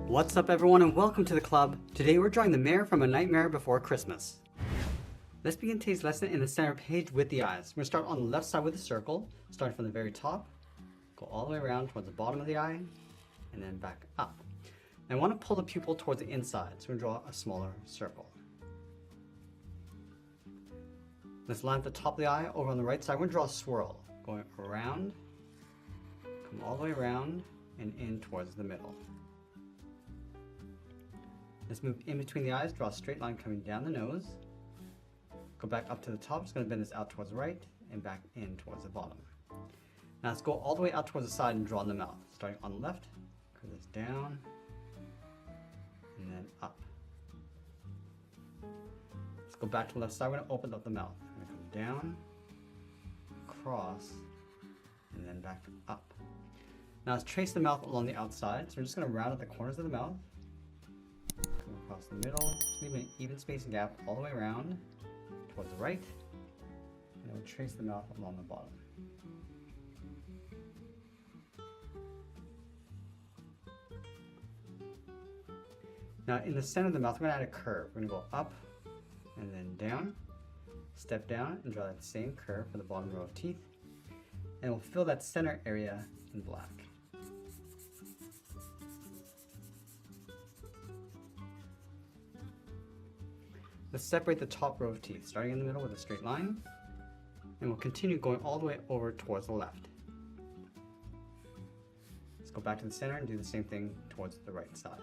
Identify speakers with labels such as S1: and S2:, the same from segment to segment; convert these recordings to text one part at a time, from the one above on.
S1: What's up everyone and welcome to the club. Today we're drawing the mayor from A Nightmare Before Christmas. Let's begin today's lesson in the center page with the eyes. We're going to start on the left side with a circle, starting from the very top, go all the way around towards the bottom of the eye, and then back up. And I want to pull the pupil towards the inside, so we're going to draw a smaller circle. Let's line up the top of the eye. Over on the right side, we're going to draw a swirl, going around, come all the way around, and in towards the middle. Let's move in between the eyes, draw a straight line coming down the nose. Go back up to the top, just going to bend this out towards the right and back in towards the bottom. Now let's go all the way out towards the side and draw the mouth. Starting on the left, curve this down, and then up. Let's go back to the left side, we're going to open up the mouth. We're going to come down, across, and then back up. Now let's trace the mouth along the outside, so we're just going to round out the corners of the mouth. Come across the middle, just leave an even spacing gap all the way around towards the right, and then we'll trace the mouth along the bottom. Now in the center of the mouth, we're going to add a curve. We're going to go up and then down, step down, and draw that same curve for the bottom row of teeth, and we'll fill that center area in black. Let's separate the top row of teeth, starting in the middle with a straight line, and we'll continue going all the way over towards the left. Let's go back to the center and do the same thing towards the right side.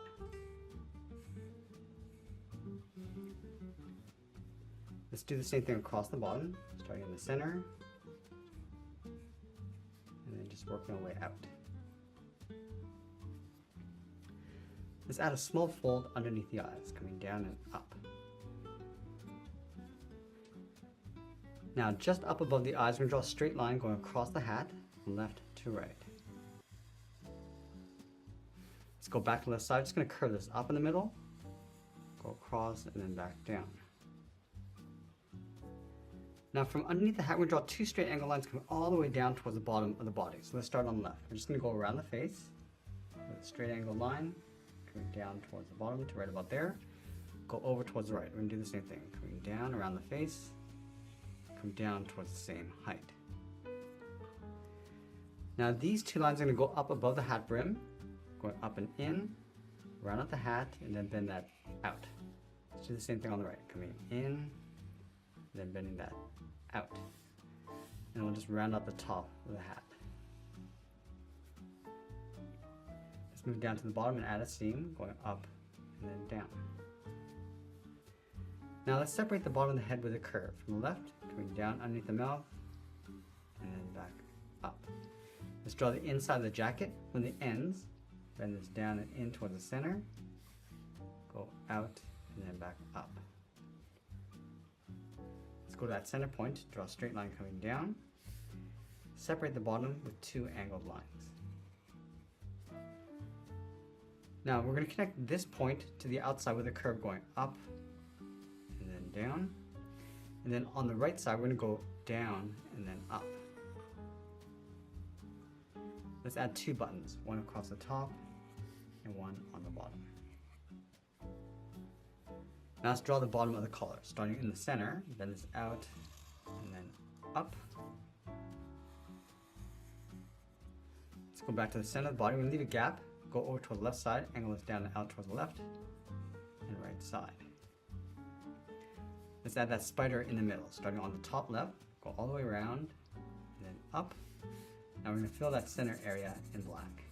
S1: Let's do the same thing across the bottom, starting in the center, and then just working our way out. Let's add a small fold underneath the eyes, coming down and up. Now just up above the eyes, we're going to draw a straight line going across the hat from left to right. Let's go back to the left side, just going to curve this up in the middle, go across and then back down. Now from underneath the hat, we're going to draw two straight angle lines coming all the way down towards the bottom of the body. So let's start on the left. We're just going to go around the face with a straight angle line coming down towards the bottom to right about there. Go over towards the right. We're going to do the same thing, coming down around the face, come down towards the same height. Now these two lines are going to go up above the hat brim, going up and in, round out the hat, and then bend that out. Let's do the same thing on the right, coming in, then bending that out. And we'll just round out the top of the hat. Let's move down to the bottom and add a seam, going up and then down. Now let's separate the bottom of the head with a curve. From the left, coming down underneath the mouth, and then back up. Let's draw the inside of the jacket from the ends, bend this down and in towards the center, go out and then back up. Let's go to that center point, draw a straight line coming down, separate the bottom with two angled lines. Now we're going to connect this point to the outside with a curve going up and then down, and then on the right side we're going to go down and then up. Let's add two buttons, one across the top and one on the bottom. Now let's draw the bottom of the collar, starting in the center, bend this out and then up. Let's go back to the center of the body. We're going to leave a gap, go over to the left side, angle this down and out towards the left and right side. Let's add that spider in the middle, starting on the top left, go all the way around, and then up. Now we're going to fill that center area in black.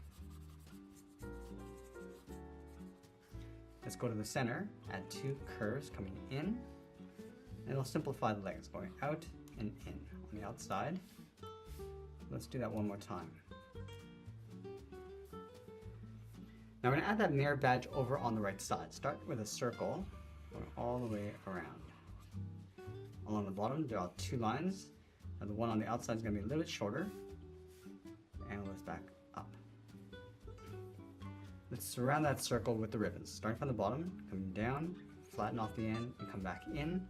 S1: Let's go to the center, add two curves coming in, and it'll simplify the legs, going out and in on the outside. Let's do that one more time. Now we're going to add that mayor badge over on the right side. Start with a circle, going all the way around. Along the bottom, draw two lines. Now the one on the outside is going to be a little bit shorter. Angle this back up. Let's surround that circle with the ribbons. Starting from the bottom, coming down, flatten off the end, and come back in.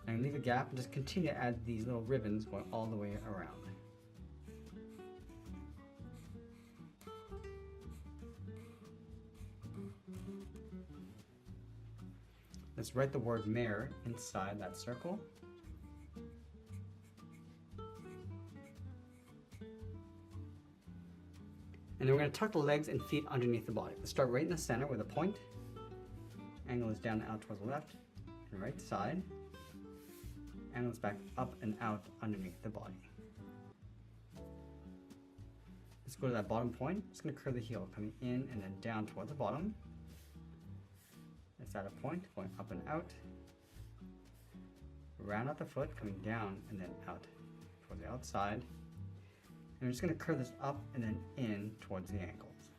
S1: And leave a gap and just continue to add these little ribbons going all the way around. Let's write the word mare inside that circle. And then we're going to tuck the legs and feet underneath the body. Let's start right in the center with a point. Angle is down and out towards the left and right side. Angle is back up and out underneath the body. Let's go to that bottom point. It's going to curve the heel, coming in and then down toward the bottom. Let's add a point, going up and out. Round out the foot, coming down and then out toward the outside. And we're just going to curve this up and then in towards the ankles.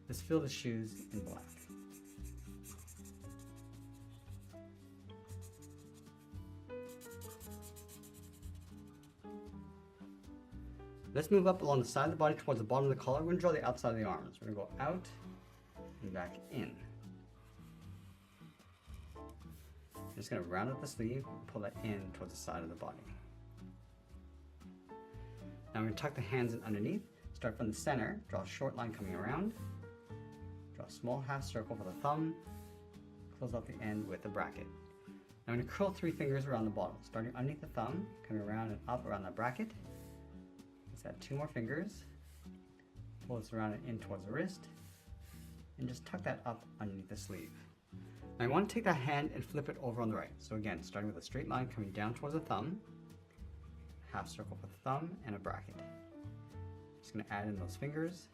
S1: Let's fill the shoes in black. Let's move up along the side of the body towards the bottom of the collar. We're going to draw the outside of the arms. We're going to go out and back in. Just going to round up the sleeve and pull that in towards the side of the body. Now we're going to tuck the hands in underneath. Start from the center, draw a short line coming around. Draw a small half circle for the thumb. Close out the end with a bracket. Now I'm going to curl 3 fingers around the bottom, starting underneath the thumb, coming around and up around that bracket. Let's add 2 more fingers. Pull this around and in towards the wrist. And just tuck that up underneath the sleeve. Now I want to take that hand and flip it over on the right. So again, starting with a straight line coming down towards the thumb. Half circle for the thumb and a bracket. Just going to add in those fingers.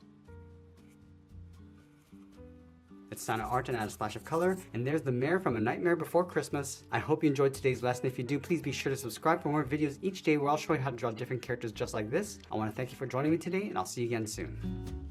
S1: Let's sign our art and add a splash of color. And there's the mare from A Nightmare Before Christmas. I hope you enjoyed today's lesson. If you do, please be sure to subscribe for more videos each day where I'll show you how to draw different characters just like this. I want to thank you for joining me today, and I'll see you again soon.